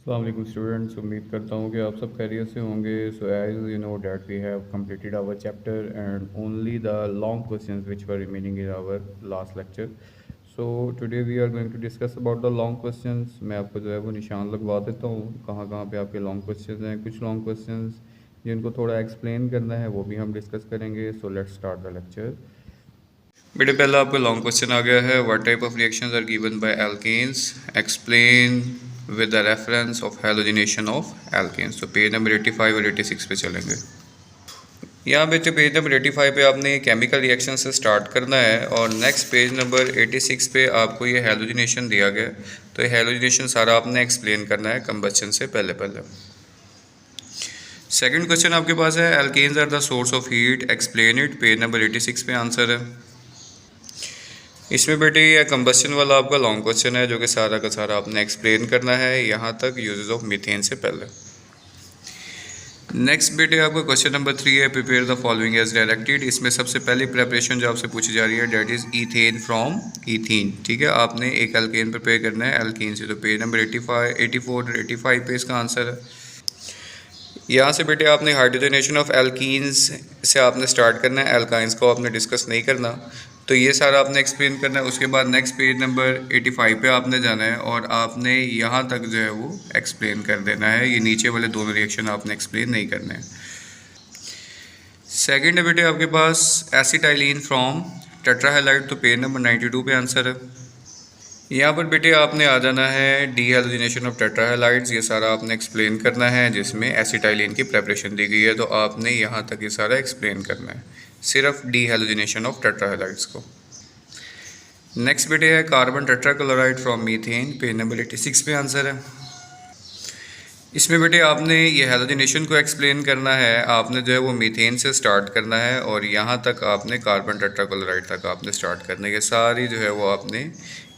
अस्सलाम वालेकुम स्टूडेंट्स, उम्मीद करता हूँ कि आप सब खैरियत से होंगे। So as you know that we have completed our chapter and only the long questions which were remaining in our last lecture. So today we are going to discuss about the long questions. मैं आपको जो है वो निशान लगवा देता हूँ कहाँ कहाँ पे आपके लॉन्ग क्वेश्चंस हैं। कुछ लॉन्ग क्वेश्चंस जिनको थोड़ा एक्सप्लेन करना है वो भी हम डिस्कस करेंगे। So let's start the lecture. बेटे पहला आपका लॉन्ग क्वेश्चन आ गया है, what type of reactions are given by alkanes, explain with the reference of halogenation of alkanes. तो पेज नंबर 85 और 86 पे चलेंगे। यहाँ बेटे पेज नंबर 85 पे आपने केमिकल रिएक्शन से स्टार्ट करना है और नेक्स्ट पेज नंबर 86 पे आपको ये हैलोजिनेशन दिया गया। तो ये हैलोजिनेशन सारा आपने एक्सप्लेन करना है कंबस्शन से पहले पहले। सेकंड क्वेश्चन आपके पास है, alkanes are the source of heat, explain it. Page number 86 पे आंसर है। इसमें बेटे ये कंबस्शन वाला आपका लॉन्ग क्वेश्चन है जो कि सारा का सारा आपने एक्सप्लेन करना है यहाँ तक यूजेस ऑफ मीथेन से पहले। नेक्स्ट बेटे आपका क्वेश्चन नंबर 3 है, prepare the following as directed. इसमें सबसे पहली प्रेपरेशन जो आपसे पूछी जा रही है that is ethane from ethene. ठीक है, आपने एक एल्केन प्रिपेयर करना है एल्कीन से। तो पेज नंबर 85, 84 और 85 पे इसका आंसर है। यहाँ से बेटे आपने हाइड्रोजनेशन ऑफ एल्कीन्स से आपने स्टार्ट करना है, एल्काइंस को आपने डिस्कस नहीं करना। तो ये सारा आपने एक्सप्लेन करना है। उसके बाद नेक्स्ट पेज नंबर 85 पे आपने जाना है और आपने यहाँ तक जो है वो एक्सप्लेन कर देना है। ये नीचे वाले दोनों रिएक्शन आपने एक्सप्लेन नहीं करने हैं। सेकेंड है बेटे आपके पास एसिटाइलिन फ्रॉम टेट्राहेलाइड। तो पेज नंबर 92 पे आंसर है। यहाँ पर बेटे आपने आ जाना है डीहाइड्रोजनेशन ऑफ टेट्राहेलाइड्स। ये सारा आपने एक्सप्लेन करना है जिसमें एसिटाइलिन की प्रेपरेशन दी गई है। तो आपने यहाँ तक ये सारा एक्सप्लेन करना है, सिर्फ डीहाइड्रोजनेशन ऑफ टेट्राहेलाइड्स को। नेक्स्ट बेटे है carbon tetrachloride from methane. Page number 86 पे आंसर है। इसमें बेटे आपने ये हैलोजिनेशन को एक्सप्लेन करना है। आपने जो है वो मीथेन से स्टार्ट करना है और यहाँ तक आपने कार्बन टेट्राक्लोराइड तक आपने स्टार्ट करना है। ये सारी जो है वो आपने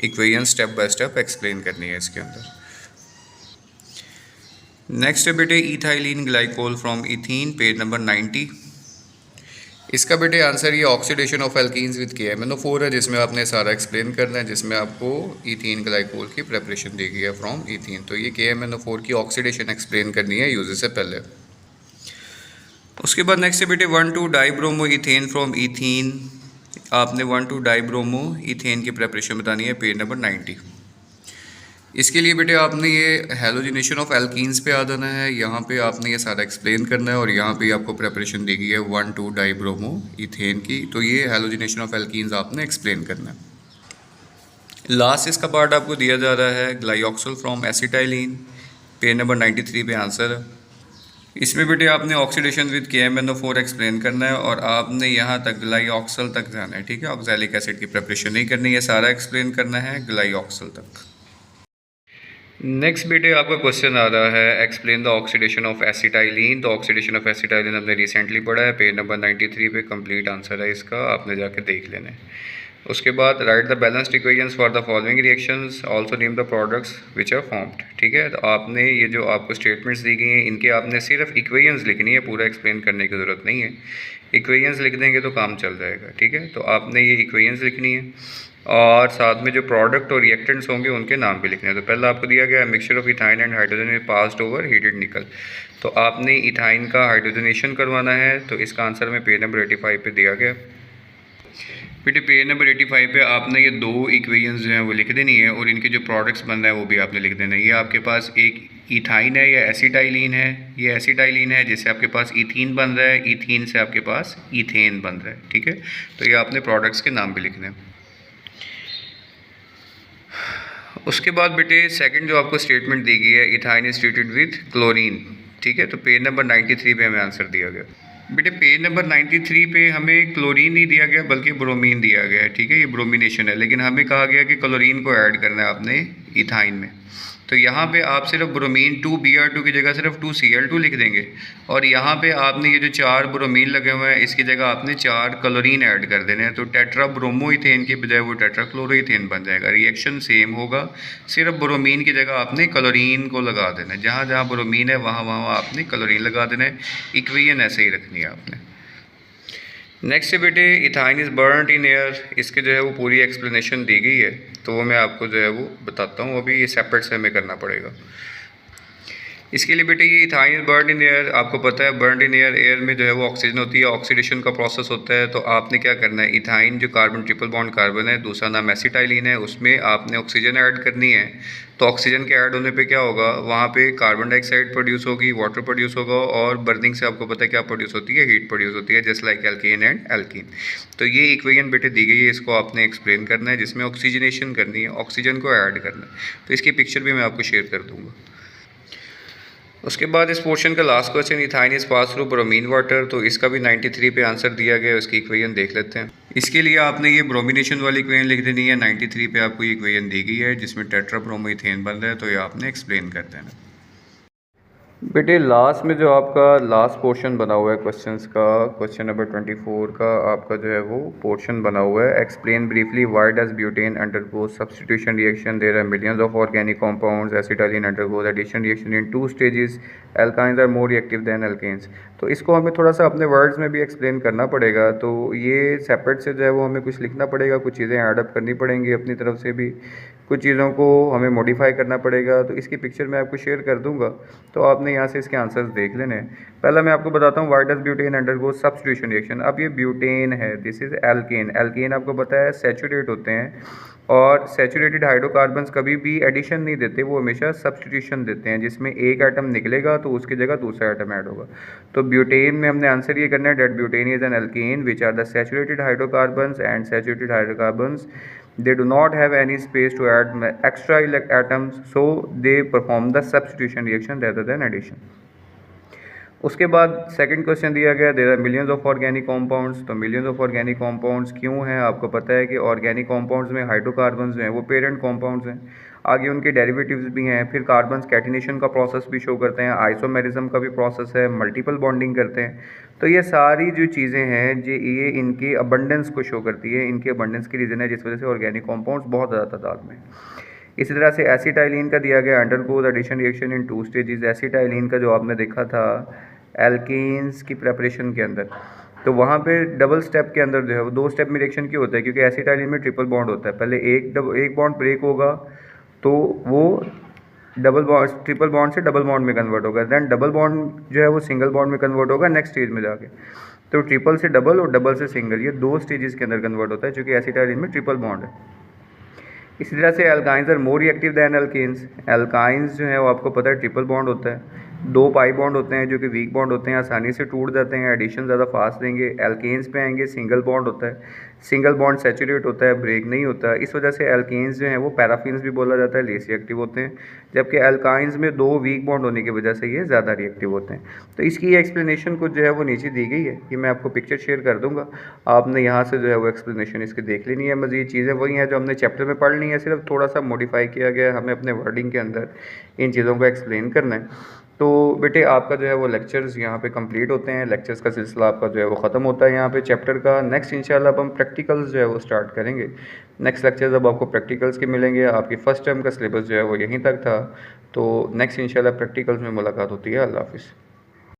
equation step by step explain करनी है इसके अंदर। नेक्स्ट है बेटे ethylene glycol from ethene. Page number 90। इसका बेटे आंसर ये oxidation of alkenes with KMnO4 है, जिसमें आपने सारा एक्सप्लेन करना है, जिसमें आपको इथीन ग्लाइकोल की प्रेपरेशन दी गई है फ्रॉम इथीन। तो ये KMnO4 की ऑक्सीडेशन एक्सप्लेन करनी है यूजेस से पहले। उसके बाद नेक्स्ट है बेटे 1,2 डाइब्रोमो इथेन फ्रॉम इथीन। आपने 1,2 डाइब्रोमो इथेन की प्रेपरेशन बतानी है। Page number 90। इसके लिए बेटे आपने ये हैलोजिनेशन ऑफ एल्कीन्स पे आ जाना है। यहाँ पे आपने ये सारा एक्सप्लेन करना है और यहाँ पे आपको प्रेपरेशन दी गई है 1,2 डाइब्रोमो इथेन की। तो ये हैलोजिनेशन ऑफ एल्कीन्स आपने एक्सप्लेन करना है। लास्ट इसका पार्ट आपको दिया जा रहा है ग्लाइऑक्सल फ्रॉम एसिटाइलिन। पेज नंबर 93 पे आंसर है। इसमें बेटे आपने ऑक्सीडेशन विद KMnO4 एक्सप्लेन करना है और आपने यहाँ तक ग्लाइऑक्सल तक जाना है। ठीक है, ऑक्सैलिक एसिड की प्रेपरेशन नहीं करनी है, सारा एक्सप्लेन करना है ग्लाइऑक्सल तक। नेक्स्ट बेटे आपका क्वेश्चन आ रहा है, explain the oxidation of acetylene. तो ऑक्सीडेशन ऑफ एसिटाइलिन हमने रिसेंटली पढ़ा है, पेज नंबर 93 पे कंप्लीट आंसर है इसका, आपने जाके देख लेना है। उसके बाद write the balanced equations for the following reactions, also name the products which are formed. ठीक है, तो आपने ये जो आपको स्टेटमेंट्स दी गई हैं इनके आपने सिर्फ इक्वेशंस लिखनी है, पूरा एक्सप्लेन करने की ज़रूरत नहीं है। इक्वेशंस लिख देंगे तो काम चल जाएगा। ठीक है, तो आपने ये इक्वेशंस लिखनी है और साथ में जो प्रोडक्ट और रिएक्टेंट्स होंगे उनके नाम भी लिखने हैं। तो पहला आपको दिया गया है mixture of ethyne and hydrogen में पास्ड ओवर हीटेड निकल। तो आपने इथाइन का हाइड्रोजनेशन करवाना है। तो इसका आंसर में पेज नंबर 85 पे दिया गया। बेटे पेज नंबर 85 पे आपने ये दो इक्वेशंस जो हैं वो लिख देनी है और इनके जो प्रोडक्ट्स बन रहा है वो भी आपने लिख देना है। ये आपके पास एक इथाइन है या एसिटाइलिन है। ये एसिटाइलिन है जिससे आपके पास इथीन बन रहा है, इथीन से आपके पास इथेन बन रहा है। ठीक है, तो ये आपने प्रोडक्ट्स के नाम भी लिखने हैं। उसके बाद बेटे सेकंड जो आपको स्टेटमेंट दी गई है, ethyne is treated with chlorine. ठीक है, तो पेज नंबर 93 पे हमें आंसर दिया गया। बेटे पेज नंबर 93 पे हमें क्लोरीन नहीं दिया गया बल्कि ब्रोमीन दिया गया है। ठीक है, ये ब्रोमिनेशन है, लेकिन हमें कहा गया कि क्लोरीन को ऐड करना है आपने इथाइन में। तो यहाँ पे आप सिर्फ ब्रोमीन 2Br2 की जगह सिर्फ 2Cl2 लिख देंगे और यहाँ पे आपने ये जो 4 ब्रोमीन लगे हुए हैं इसकी जगह आपने 4 क्लोरीन ऐड कर देने हैं। तो टेट्रा ब्रोमोइथेन की बजाय वो टेट्रा क्लोरोइथेन बन जाएगा। रिएक्शन सेम होगा, सिर्फ ब्रोमीन की जगह आपने क्लोरीन को लगा देना है। जहाँ जहाँ ब्रोमीन है वहाँ वहाँ आपने क्लोरीन लगा देना है। इक्वेशन ऐसे ही रखनी है आपने। नेक्स्ट है बेटे ethyne is burned in air. इसके जो है वो पूरी एक्सप्लेनेशन दी गई है, तो वो मैं आपको जो है वो बताता हूँ। अभी ये सेपरेट से हमें करना पड़ेगा। इसके लिए बेटे ये इथाइन बर्न इन एयर, आपको पता है बर्न इन एयर, एयर में जो है वो ऑक्सीजन होती है, ऑक्सीडेशन का प्रोसेस होता है। तो आपने क्या करना है, इथाइन जो कार्बन ट्रिपल बॉन्ड कार्बन है, दूसरा नाम एसिटाइलिन है, उसमें आपने ऑक्सीजन ऐड करनी है। तो ऑक्सीजन के ऐड होने पे क्या होगा, वहाँ पे कार्बन डाइऑक्साइड प्रोड्यूस होगी, वाटर प्रोड्यूस होगा, और बर्निंग से आपको पता है क्या प्रोड्यूस होती है, हीट प्रोड्यूस होती है, just like alkene and alkene. तो ये इक्वेशन बेटे दी गई है, इसको आपने एक्सप्लेन करना है, जिसमें ऑक्सीजनेशन करनी है, ऑक्सीजन को ऐड करना है। तो इसकी पिक्चर भी मैं आपको शेयर कर दूँगा। उसके बाद इस पोर्शन का last question, ethyne is pass through bromine water. तो इसका भी 93 पे आंसर दिया गया है, उसकी इक्वेशन देख लेते हैं। इसके लिए आपने ये ब्रोमिनेशन वाली इक्वेशन लिख देनी है। 93 पे आपको ये इक्वेशन दी गई है जिसमें टेट्राब्रोमोइथेन बन रहा है, तो ये आपने एक्सप्लेन कर देना। बेटे लास्ट में जो आपका लास्ट पोर्शन बना हुआ है क्वेश्चंस का, क्वेश्चन नंबर 24 का आपका जो है वो पोर्शन बना हुआ है, explain briefly why does butane undergo substitution reaction, there are millions of organic compounds, acetylene undergoes addition reaction in 2 stages, alkynes are more reactive than alkanes. तो इसको हमें थोड़ा सा अपने वर्ड्स में भी एक्सप्लेन करना पड़ेगा। तो ये सेपरेट से जो है वो हमें कुछ लिखना पड़ेगा, कुछ चीज़ें एडअप करनी पड़ेंगी अपनी तरफ से भी, कुछ चीज़ों को हमें मॉडिफाई करना पड़ेगा। तो इसकी पिक्चर मैं आपको शेयर कर दूंगा, तो आपने यहाँ से इसके आंसर्स देख लेने हैं। पहला मैं आपको बताता हूँ, why does butane undergo substitution reaction. अब ये ब्यूटेन है, दिस इज़ एल्केन। एल्केन आपको पता है सैचुरेट होते हैं, और सैचुरेटेड हाइड्रोकार्बन्स कभी भी एडिशन नहीं देते, वो हमेशा सब्स्टिट्यूशन देते हैं, जिसमें एक एटम निकलेगा तो उसकी जगह दूसरा एटम ऐड होगा। तो ब्यूटेन में हमने आंसर ये करना है, that butane is an alkane which are the saturated hydrocarbons, and saturated hydrocarbons they do not have any space to add extra atoms, so they perform the substitution reaction rather than addition. उसके बाद second question दिया गया, there are millions of organic compounds. तो millions of organic compounds क्यों हैं, आपको पता है कि ऑर्गेनिक कंपाउंड्स में हाइड्रोकार्बन्स जो हैं वो पेरेंट कंपाउंड्स हैं, आगे उनके डेरिवेटिव्स भी हैं, फिर कार्बन्स कैटिनेशन का प्रोसेस भी शो करते हैं, आइसोमेरिज्म का भी प्रोसेस है, मल्टीपल बॉन्डिंग करते हैं। तो ये सारी जो चीज़ें हैं जो ये इनके अबंडेंस को शो करती है, इनके अबंडेंस की रीज़न है जिस वजह से ऑर्गेनिक कंपाउंड्स बहुत ज़्यादा तादाद में। इसी तरह से एसिटाइलिन का दिया गया, undergoes addition reaction in 2 stages. Acetylene का जो आपने देखा था एल्केन्स की प्रेपरेशन के अंदर, तो वहाँ पे डबल स्टेप के अंदर जो है वो 2 स्टेप में रिएक्शन क्यों होता है, क्योंकि एसिटाइलिन में ट्रिपल बॉन्ड होता है। पहले एक बॉन्ड ब्रेक होगा तो वो ट्रिपल बॉन्ड से डबल बॉन्ड में कन्वर्ट होगा, देन डबल बॉन्ड जो है वो सिंगल बॉन्ड में कन्वर्ट होगा नेक्स्ट स्टेज में जाके। तो ट्रिपल से डबल और डबल से सिंगल, ये 2 स्टेजेस के अंदर कन्वर्ट होता है, क्योंकि एसिटाइलिन में ट्रिपल बॉन्ड है। इसी तरह से alkynes are more reactive than alkanes. Alkynes जो है वो आपको पता है ट्रिपल बॉन्ड होता है, 2 पाई बॉन्ड होते हैं जो कि वीक बॉन्ड होते हैं, आसानी से टूट जाते हैं, एडिशन ज़्यादा फास्ट देंगे। एल्केन्स पे आएंगे, सिंगल बॉन्ड होता है, सिंगल बॉन्ड सैचुरेट होता है, ब्रेक नहीं होता। इस वजह से एल्केन्स जो हैं वो पैराफिन्स भी बोला जाता है, लेस रिएक्टिव होते हैं, जबकि एल्काइंस में 2 वीक बॉन्ड होने की वजह से ये ज़्यादा रिएक्टिव होते हैं। तो इसकी एक्सप्लेनेशन कुछ जो है वो नीचे दी गई है, ये मैं आपको पिक्चर शेयर कर दूँगा, आपने यहाँ से जो है वो एक्सप्लेनेशन इसकी देख लेनी है। मज़ीद चीज़ें वही हैं जो हमने चैप्टर में पढ़ ली हैं, सिर्फ थोड़ा सा मॉडिफाई किया गया है, हमें अपने वर्डिंग के अंदर इन चीज़ों को एक्सप्लेन करना है। तो बेटे आपका जो है वो लेक्चर्स यहाँ पे कंप्लीट होते हैं, लेक्चर्स का सिलसिला आपका जो है वो ख़त्म होता है यहाँ पे चैप्टर का। नेक्स्ट इंशाल्लाह अब हम प्रैक्टिकल्स जो है वो स्टार्ट करेंगे। नेक्स्ट लेक्चर्स अब आपको प्रैक्टिकल्स के मिलेंगे, आपकी फ़र्स्ट टर्म का सिलेबस जो है वो यहीं तक था। तो नेक्स्ट इंशाल्लाह प्रैक्टिकल्स में मुलाकात होती है। अल्लाह हाफ़िज़।